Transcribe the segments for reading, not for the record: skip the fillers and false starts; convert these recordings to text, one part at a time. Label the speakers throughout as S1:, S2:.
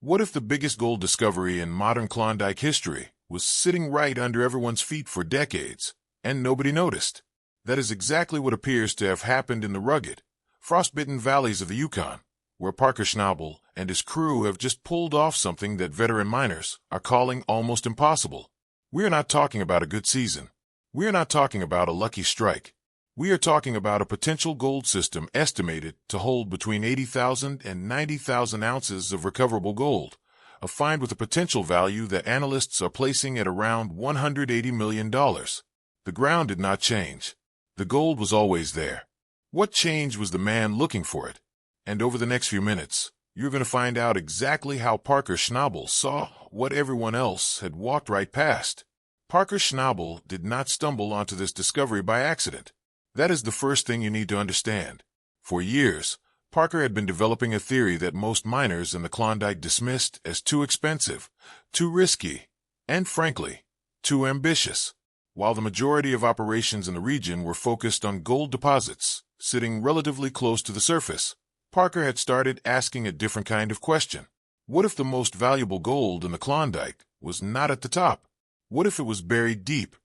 S1: What if the biggest gold discovery in modern Klondike history was sitting right under everyone's feet for decades, and nobody noticed? That is exactly what appears to have happened in the rugged, frost-bitten valleys of the Yukon, where Parker Schnabel and his crew have just pulled off something that veteran miners are calling almost impossible. We are not talking about a good season. We are not talking about a lucky strike. We are talking about a potential gold system estimated to hold between 80,000 and 90,000 ounces of recoverable gold, a find with a potential value that analysts are placing at around $180 million. The ground did not change. The gold was always there. What changed was the man looking for it. And over the next few minutes, you're going to find out exactly how Parker Schnabel saw what everyone else had walked right past. Parker Schnabel did not stumble onto this discovery by accident. That is the first thing you need to understand. For years, Parker had been developing a theory that most miners in the Klondike dismissed as too expensive, too risky, and frankly, too ambitious. While the majority of operations in the region were focused on gold deposits sitting relatively close to the surface, Parker had started asking a different kind of question. What if the most valuable gold in the Klondike was not at the top? What if it was buried deep,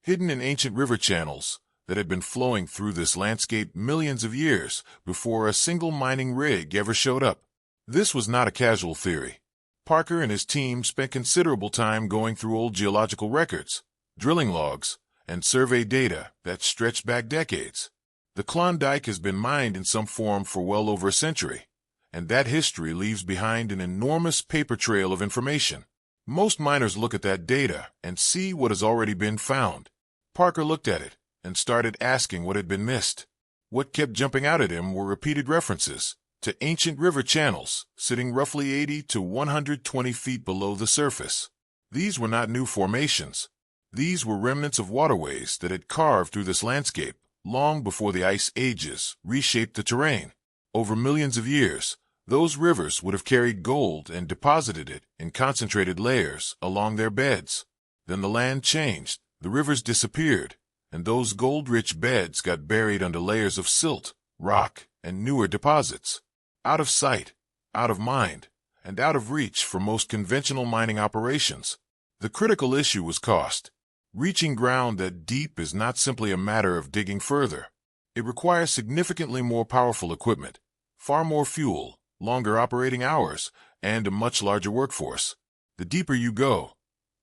S1: hidden in ancient river channels that had been flowing through this landscape millions of years before a single mining rig ever showed up? This was not a casual theory. Parker and his team spent considerable time going through old geological records, drilling logs, and survey data that stretched back decades. The Klondike has been mined in some form for well over a century, and that history leaves behind an enormous paper trail of information. Most miners look at that data and see what has already been found. Parker looked at it and started asking what had been missed. What kept jumping out at him were repeated references to ancient river channels sitting roughly 80 to 120 feet below the surface. These were not new formations. These were remnants of waterways that had carved through this landscape long before the ice ages reshaped the terrain. Over millions of years, those rivers would have carried gold and deposited it in concentrated layers along their beds. Then the land changed, the rivers disappeared, and those gold-rich beds got buried under layers of silt, rock, and newer deposits. Out of sight, out of mind, and out of reach for most conventional mining operations. The critical issue was cost. Reaching ground that deep is not simply a matter of digging further. It requires significantly more powerful equipment, far more fuel, longer operating hours, and a much larger workforce. The deeper you go,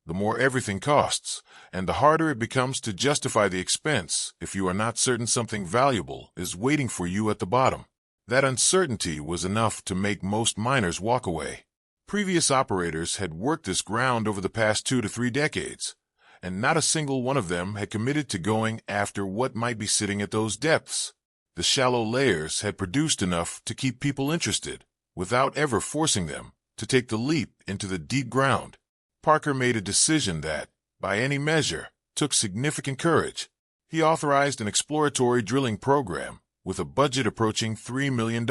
S1: the more everything costs, and the harder it becomes to justify the expense if you are not certain something valuable is waiting for you at the bottom. That uncertainty was enough to make most miners walk away. Previous operators had worked this ground over the past 2 to 3 decades, and not a single one of them had committed to going after what might be sitting at those depths. The shallow layers had produced enough to keep people interested, without ever forcing them to take the leap into the deep ground. Parker made a decision that, by any measure, took significant courage. He authorized an exploratory drilling program with a budget approaching $3 million.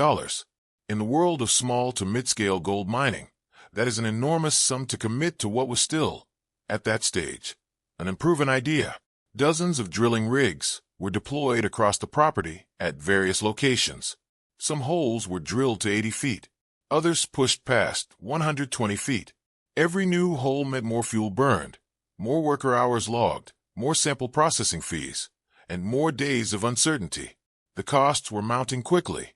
S1: In the world of small to mid-scale gold mining, that is an enormous sum to commit to what was still, at that stage, an unproven idea. Dozens of drilling rigs were deployed across the property at various locations. Some holes were drilled to 80 feet. Others pushed past 120 feet. Every new hole meant more fuel burned, more worker hours logged, more sample processing fees, and more days of uncertainty. The costs were mounting quickly,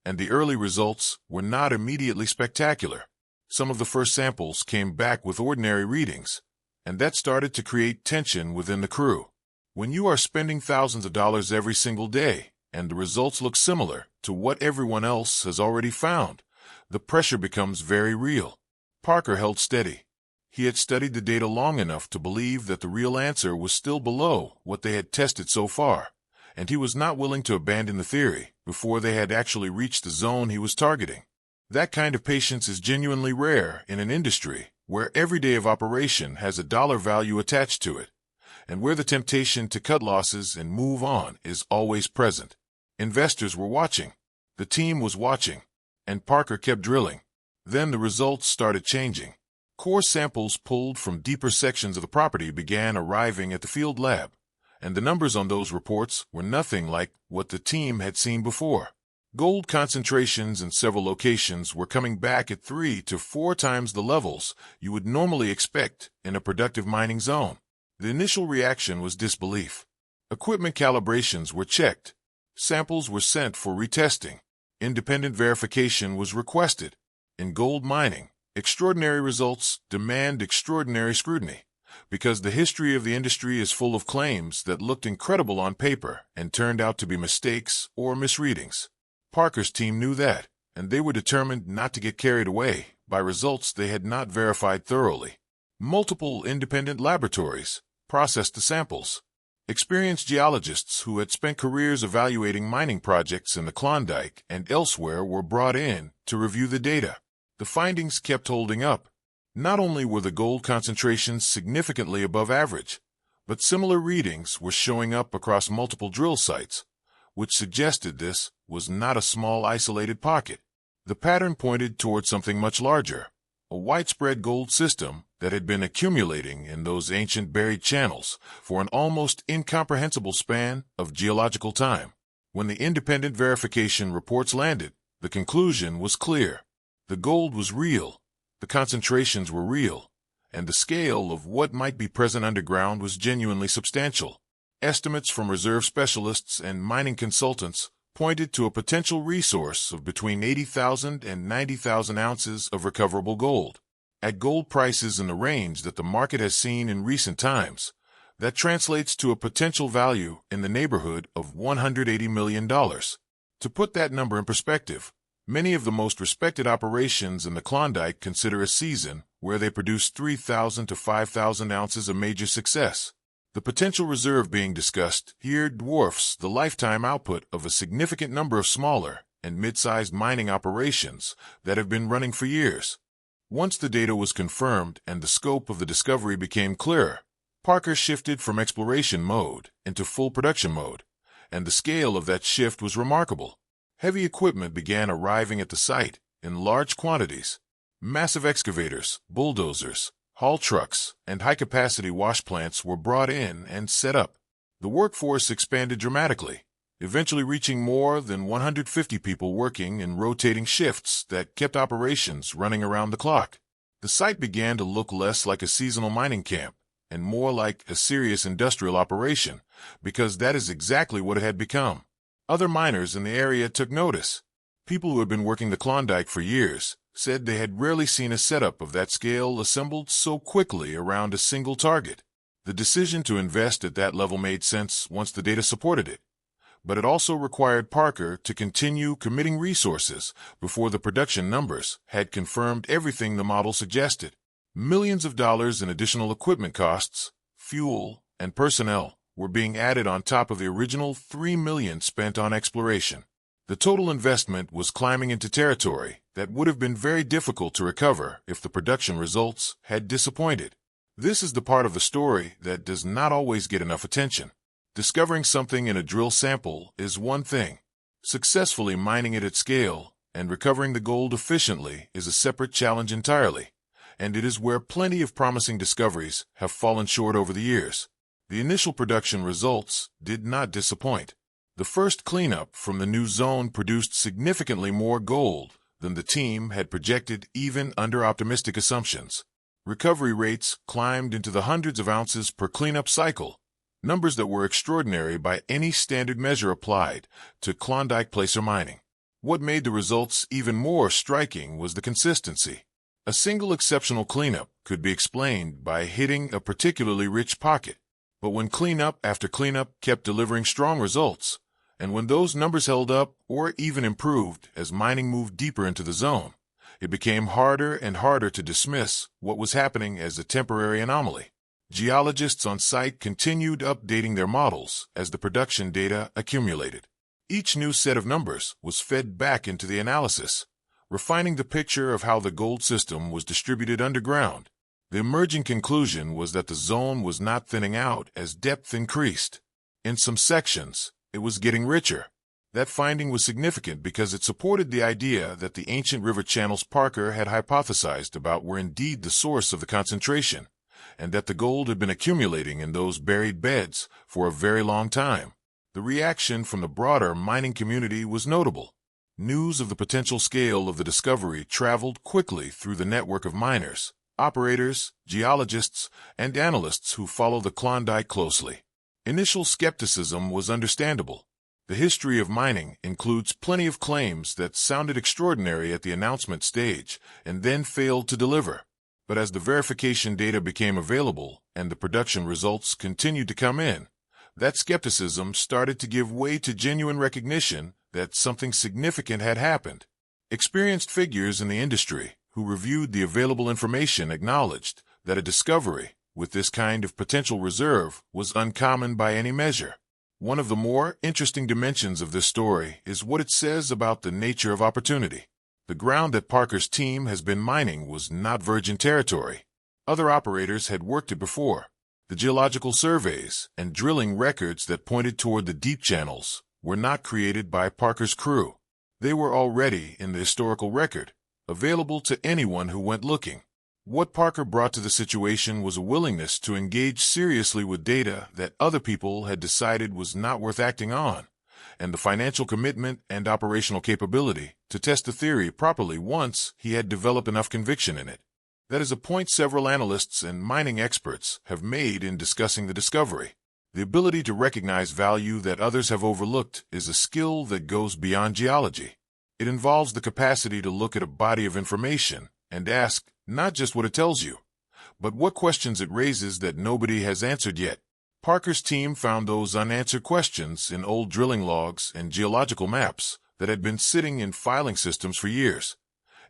S1: and the early results were not immediately spectacular. Some of the first samples came back with ordinary readings, and that started to create tension within the crew. When you are spending thousands of dollars every single day, and the results look similar to what everyone else has already found, the pressure becomes very real. Parker held steady. He had studied the data long enough to believe that the real answer was still below what they had tested so far, and he was not willing to abandon the theory before they had actually reached the zone he was targeting. That kind of patience is genuinely rare in an industry where every day of operation has a dollar value attached to it, and where the temptation to cut losses and move on is always present. Investors were watching. The team was watching, and Parker kept drilling. Then the results started changing. Core samples pulled from deeper sections of the property began arriving at the field lab, and the numbers on those reports were nothing like what the team had seen before. Gold concentrations in several locations were coming back at 3 to 4 times the levels you would normally expect in a productive mining zone. The initial reaction was disbelief. Equipment calibrations were checked. Samples were sent for retesting. Independent verification was requested. In gold mining, extraordinary results demand extraordinary scrutiny, because the history of the industry is full of claims that looked incredible on paper and turned out to be mistakes or misreadings. Parker's team knew that, and they were determined not to get carried away by results they had not verified thoroughly. Multiple independent laboratories processed the samples. Experienced geologists who had spent careers evaluating mining projects in the Klondike and elsewhere were brought in to review the data. The findings kept holding up. Not only were the gold concentrations significantly above average, but similar readings were showing up across multiple drill sites, which suggested this was not a small isolated pocket. The pattern pointed toward something much larger, a widespread gold system that had been accumulating in those ancient buried channels for an almost incomprehensible span of geological time. When the independent verification reports landed, the conclusion was clear. The gold was real, the concentrations were real, and the scale of what might be present underground was genuinely substantial. Estimates from reserve specialists and mining consultants pointed to a potential resource of between 80,000 and 90,000 ounces of recoverable gold. At gold prices in the range that the market has seen in recent times, that translates to a potential value in the neighborhood of $180 million. To put that number in perspective, many of the most respected operations in the Klondike consider a season where they produce 3,000 to 5,000 ounces a major success. The potential reserve being discussed here dwarfs the lifetime output of a significant number of smaller and mid-sized mining operations that have been running for years. Once the data was confirmed and the scope of the discovery became clearer, Parker shifted from exploration mode into full production mode, and the scale of that shift was remarkable. Heavy equipment began arriving at the site in large quantities. Massive excavators, bulldozers, haul trucks, and high-capacity wash plants were brought in and set up. The workforce expanded dramatically, eventually reaching more than 150 people working in rotating shifts that kept operations running around the clock. The site began to look less like a seasonal mining camp and more like a serious industrial operation, because that is exactly what it had become. Other miners in the area took notice. People who had been working the Klondike for years said they had rarely seen a setup of that scale assembled so quickly around a single target. The decision to invest at that level made sense once the data supported it, but it also required Parker to continue committing resources before the production numbers had confirmed everything the model suggested. Millions of dollars in additional equipment costs, fuel, and personnel were being added on top of the original $3 million spent on exploration. The total investment was climbing into territory that would have been very difficult to recover if the production results had disappointed. This is the part of the story that does not always get enough attention. Discovering something in a drill sample is one thing. Successfully mining it at scale and recovering the gold efficiently is a separate challenge entirely, and it is where plenty of promising discoveries have fallen short over the years. The initial production results did not disappoint. The first cleanup from the new zone produced significantly more gold than the team had projected even under optimistic assumptions. Recovery rates climbed into the hundreds of ounces per cleanup cycle, numbers that were extraordinary by any standard measure applied to Klondike placer mining. What made the results even more striking was the consistency. A single exceptional cleanup could be explained by hitting a particularly rich pocket, but when cleanup after cleanup kept delivering strong results, and when those numbers held up or even improved as mining moved deeper into the zone, it became harder and harder to dismiss what was happening as a temporary anomaly. Geologists on site continued updating their models as the production data accumulated. Each new set of numbers was fed back into the analysis, refining the picture of how the gold system was distributed underground. The emerging conclusion was that the zone was not thinning out as depth increased. In some sections, it was getting richer. That finding was significant because it supported the idea that the ancient river channels Parker had hypothesized about were indeed the source of the concentration, and that the gold had been accumulating in those buried beds for a very long time. The reaction from the broader mining community was notable. news of the potential scale of the discovery traveled quickly through the network of miners, operators, geologists, and analysts who follow the Klondike closely. Initial skepticism was understandable. The history of mining includes plenty of claims that sounded extraordinary at the announcement stage and then failed to deliver. But as the verification data became available and the production results continued to come in, that skepticism started to give way to genuine recognition that something significant had happened. Experienced figures in the industry who reviewed the available information acknowledged that a discovery with this kind of potential reserve was uncommon by any measure. One of the more interesting dimensions of this story is what it says about the nature of opportunity. The ground that Parker's team has been mining was not virgin territory. Other operators had worked it before. The geological surveys and drilling records that pointed toward the deep channels were not created by Parker's crew. They were already in the historical record, available to anyone who went looking. What Parker brought to the situation was a willingness to engage seriously with data that other people had decided was not worth acting on, and the financial commitment and operational capability to test the theory properly once he had developed enough conviction in it. That is a point several analysts and mining experts have made in discussing the discovery. The ability to recognize value that others have overlooked is a skill that goes beyond geology. It involves the capacity to look at a body of information and ask not just what it tells you, but what questions it raises that nobody has answered yet. Parker's team found those unanswered questions in old drilling logs and geological maps that had been sitting in filing systems for years,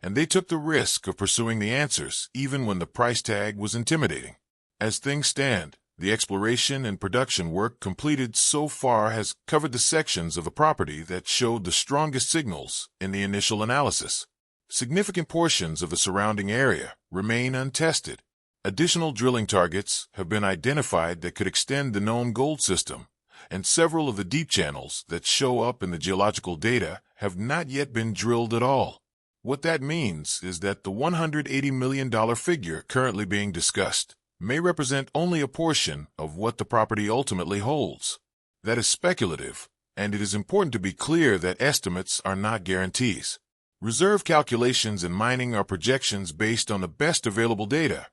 S1: and they took the risk of pursuing the answers even when the price tag was intimidating. As things stand, the exploration and production work completed so far has covered the sections of the property that showed the strongest signals in the initial analysis. Significant portions of the surrounding area remain untested. Additional drilling targets have been identified that could extend the known gold system, and several of the deep channels that show up in the geological data have not yet been drilled at all. What that means is that the $180 million figure currently being discussed may represent only a portion of what the property ultimately holds. That is speculative, and it is important to be clear that estimates are not guarantees. Reserve calculations in mining are projections based on the best available data,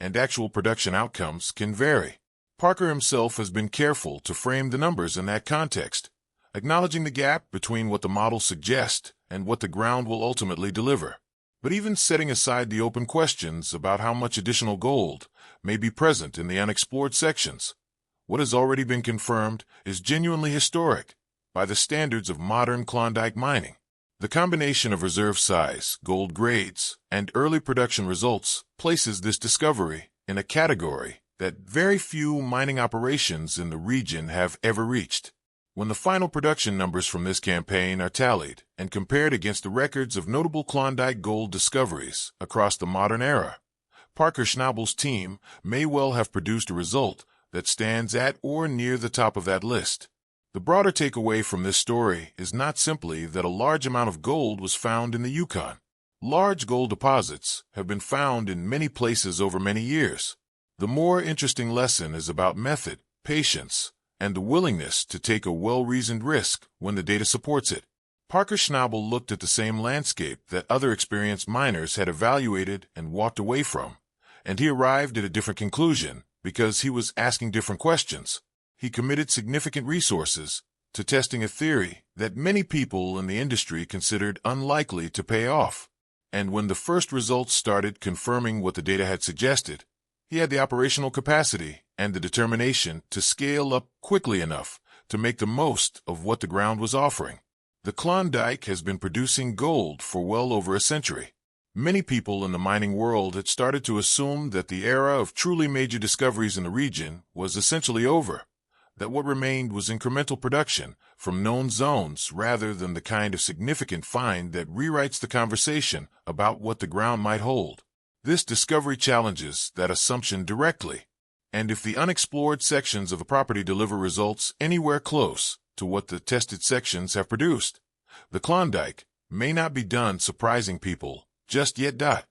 S1: and actual production outcomes can vary. Parker himself has been careful to frame the numbers in that context, acknowledging the gap between what the models suggest and what the ground will ultimately deliver. But even setting aside the open questions about how much additional gold may be present in the unexplored sections, what has already been confirmed is genuinely historic by the standards of modern Klondike mining. The combination of reserve size, gold grades, and early production results places this discovery in a category that very few mining operations in the region have ever reached. When the final production numbers from this campaign are tallied and compared against the records of notable Klondike gold discoveries across the modern era, Parker Schnabel's team may well have produced a result that stands at or near the top of that list. The broader takeaway from this story is not simply that a large amount of gold was found in the Yukon. Large gold deposits have been found in many places over many years. The more interesting lesson is about method, patience, and the willingness to take a well-reasoned risk when the data supports it. Parker Schnabel looked at the same landscape that other experienced miners had evaluated and walked away from, and he arrived at a different conclusion because he was asking different questions. He committed significant resources to testing a theory that many people in the industry considered unlikely to pay off. And when the first results started confirming what the data had suggested, he had the operational capacity and the determination to scale up quickly enough to make the most of what the ground was offering. The Klondike has been producing gold for well over a century. Many people in the mining world had started to assume that the era of truly major discoveries in the region was essentially over, that what remained was incremental production from known zones rather than the kind of significant find that rewrites the conversation about what the ground might hold. This discovery challenges that assumption directly, and if the unexplored sections of the property deliver results anywhere close to what the tested sections have produced, the Klondike may not be done surprising people just yet.